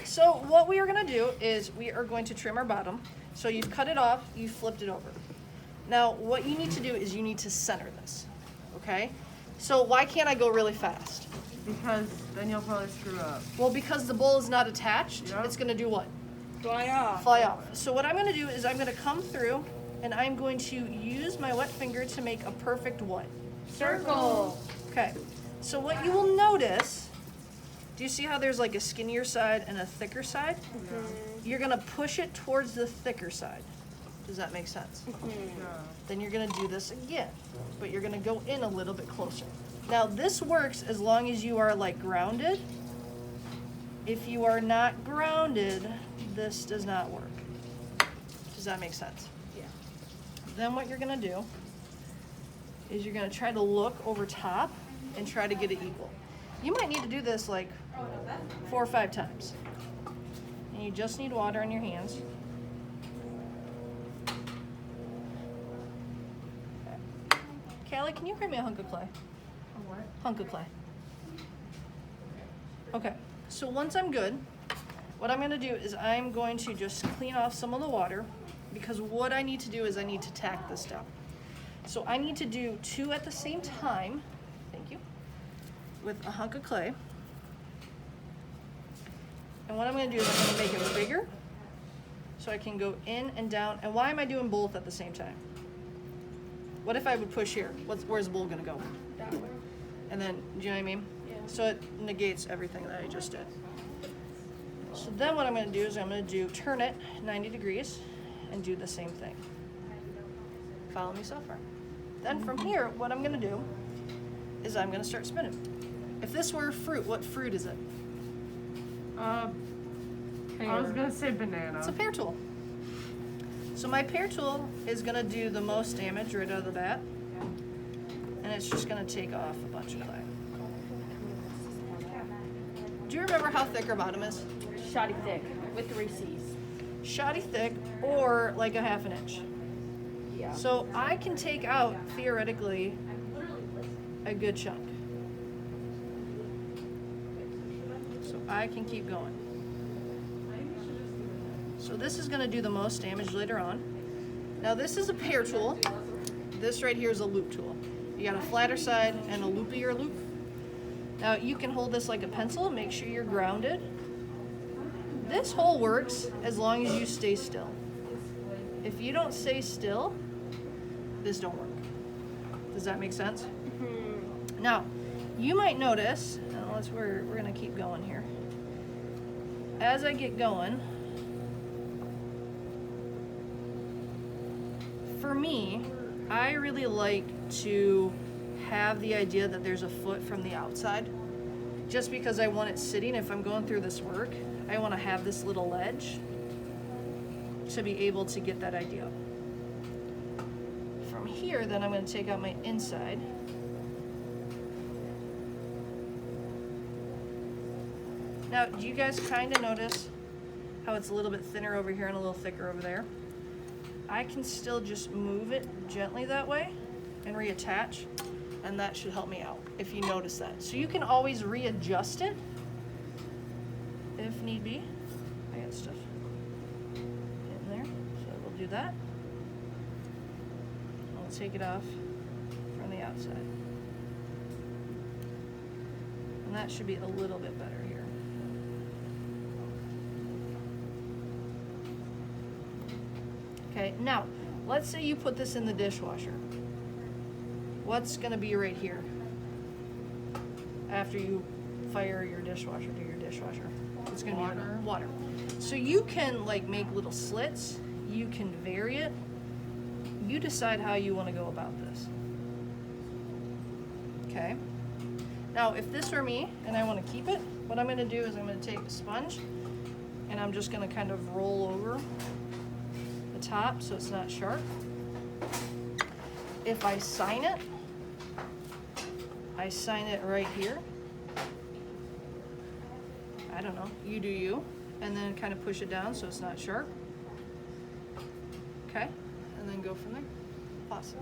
so what we are gonna do is we are going to trim our bottom. So you've cut it off, you flipped it over. Now, what you need to do is you need to center this, okay? So why can't I go really fast? Because then you'll probably screw up. Well, because the bowl is not attached, Yep. it's gonna do what? Fly off. Fly off. So what I'm gonna do is I'm gonna come through and I'm going to use my wet finger to make a perfect what? Circle. Okay, so what you will notice, do you see how there's like a skinnier side and a thicker side? You're gonna push it towards the thicker side. Does that make sense? Yeah. Then you're gonna do this again, but you're gonna go in a little bit closer. Now this works as long as you are like grounded. If you are not grounded, this does not work. Does that make sense? Yeah. Then what you're gonna do is you're gonna try to look over top and try to get it equal. You might need to do this like 4 or 5 times. And you just need water in your hands. Callie, can you bring me a hunk of clay? A what? Hunk of clay. Okay, so once I'm good, what I'm gonna do is I'm going to just clean off some of the water, because what I need to do is I need to tack this down. So I need to do 2 at the same time, thank you, with a hunk of clay. And what I'm gonna do is I'm gonna make it bigger, so I can go in and down. And why am I doing both at the same time? What if I would push here? Where's the bowl gonna go? That way. And then, do you know what I mean? Yeah. So it negates everything that I just did. So then what I'm gonna do is I'm gonna turn it 90 degrees and do the same thing. Follow me so far. Then from here, what I'm gonna do is I'm gonna start spinning. If this were a fruit, what fruit is it? I was gonna say banana. It's a pear tool. So my pear tool is gonna do the most damage right out of the bat. And it's just gonna take off a bunch of clay. Do you remember how thick our bottom is? Shoddy thick with 3 C's. Shoddy thick or like a 1/2 inch. Yeah. So I can take out, theoretically, a good chunk. So I can keep going. So this is gonna do the most damage later on. Now this is a pear tool. This right here is a loop tool. You got a flatter side and a loopier loop. Now you can hold this like a pencil, make sure you're grounded. This hole works as long as you stay still. If you don't stay still, this don't work. Does that make sense? Now, you might notice, we're gonna keep going here. As I get going, for me, I really like to have the idea that there's a foot from the outside, just because I want it sitting. If I'm going through this work, I want to have this little ledge to be able to get that idea. From here, then I'm going to take out my inside. Now, do you guys kind of notice how it's a little bit thinner over here and a little thicker over there? I can still just move it gently that way and reattach, and that should help me out if you notice that. So you can always readjust it if need be. I got stuff in there, so we'll do that. I'll take it off from the outside. And that should be a little bit better here. Okay, now, let's say you put this in the dishwasher. What's gonna be right here after you fire your dishwasher, do your dishwasher? It's gonna Water. be water. So you can like make little slits, you can vary it. You decide how you wanna go about this. Okay? Now, if this were me and I wanna keep it, what I'm gonna do is I'm gonna take a sponge and I'm just gonna kind of roll over the top so it's not sharp. If I sign it right here. I don't know, you do you. And then kind of push it down so it's not sharp. Okay, and then go from there. Awesome.